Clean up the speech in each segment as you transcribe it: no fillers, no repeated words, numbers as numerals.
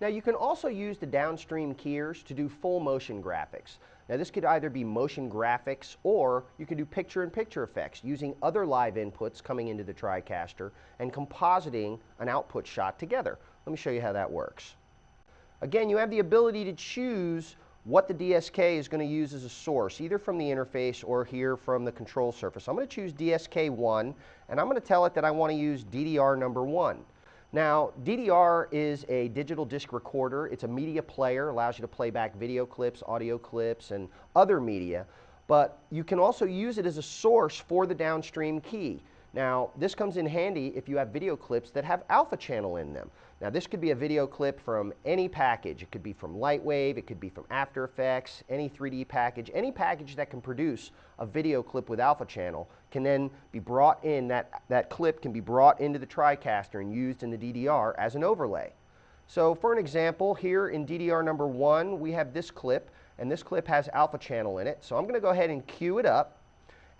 Now you can also use the downstream keyers to do full motion graphics. Now this could either be motion graphics or you can do picture-in-picture effects using other live inputs coming into the TriCaster and compositing an output shot together. Let me show you how that works. Again, you have the ability to choose what the DSK is going to use as a source, either from the interface or here from the control surface. I'm going to choose DSK1 and I'm going to tell it that I want to use DDR number 1. Now, DDR is a digital disc recorder. It's a media player, allows you to play back video clips, audio clips, and other media. But you can also use it as a source for the downstream key. Now, this comes in handy if you have video clips that have alpha channel in them. Now, this could be a video clip from any package. It could be from Lightwave, it could be from After Effects, any 3D package. Any package that can produce a video clip with alpha channel can then be brought in, that clip can be brought into the TriCaster and used in the DDR as an overlay. So for an example, here in DDR number 1, we have this clip, and this clip has alpha channel in it. So I'm going to go ahead and cue it up,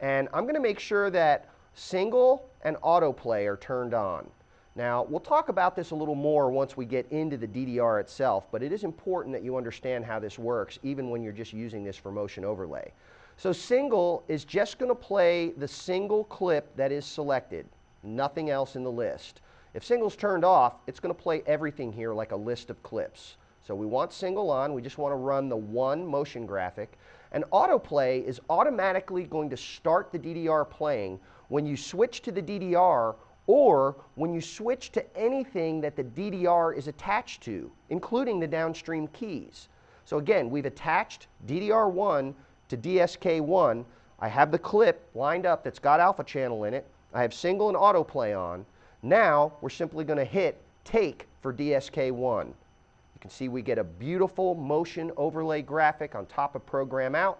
and I'm going to make sure that single and autoplay are turned on. Now, we'll talk about this a little more once we get into the DDR itself, but it is important that you understand how this works, even when you're just using this for motion overlay. So single is just going to play the single clip that is selected, nothing else in the list. If single's turned off, it's going to play everything here like a list of clips. So we want single on, we just want to run the one motion graphic. And autoplay is automatically going to start the DDR playing when you switch to the DDR or when you switch to anything that the DDR is attached to, including the downstream keys. So again, we've attached DDR1 to DSK1. I have the clip lined up that's got alpha channel in it. I have single and autoplay on. Now we're simply going to hit take for DSK1. You can see we get a beautiful motion overlay graphic on top of program out.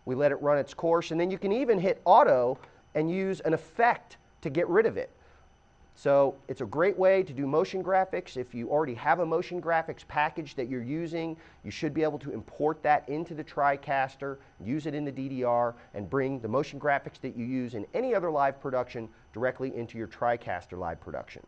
We let it run its course, and then you can even hit auto and use an effect to get rid of it. So it's a great way to do motion graphics. If you already have a motion graphics package that you're using, you should be able to import that into the TriCaster, use it in the DDR, and bring the motion graphics that you use in any other live production directly into your TriCaster live production.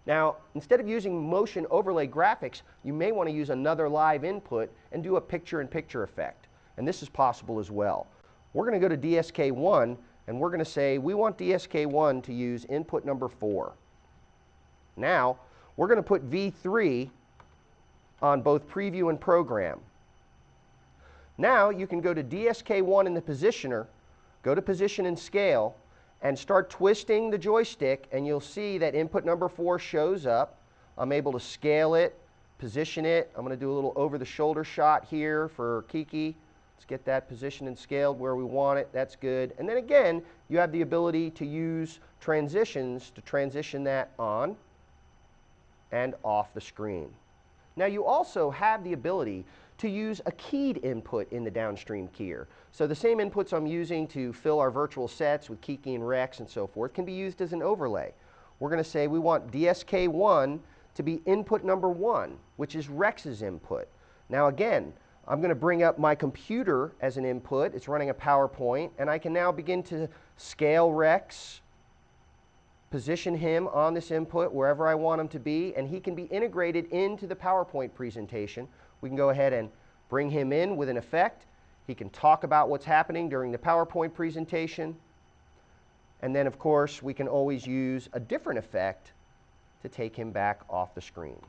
Now, instead of using motion overlay graphics, you may want to use another live input and do a picture-in-picture effect. And this is possible as well. We're going to go to DSK1 and we're going to say we want DSK1 to use input number 4. Now, we're going to put V3 on both preview and program. Now, you can go to DSK1 in the positioner, go to position and scale, and start twisting the joystick, and you'll see that input number 4 shows up. I'm able to scale it, position it. I'm going to do a little over-the-shoulder shot here for Kiki. Let's get that positioned and scaled where we want it. That's good. And then again, you have the ability to use transitions to transition that on and off the screen. Now you also have the ability to use a keyed input in the downstream keyer. So the same inputs I'm using to fill our virtual sets with Kiki and Rex and so forth can be used as an overlay. We're going to say we want DSK1 to be input number 1, which is Rex's input. Now again, I'm going to bring up my computer as an input. It's running a PowerPoint, and I can now begin to scale Rex, position him on this input wherever I want him to be, and he can be integrated into the PowerPoint presentation. We can go ahead and bring him in with an effect. He can talk about what's happening during the PowerPoint presentation. And then, of course, we can always use a different effect to take him back off the screen.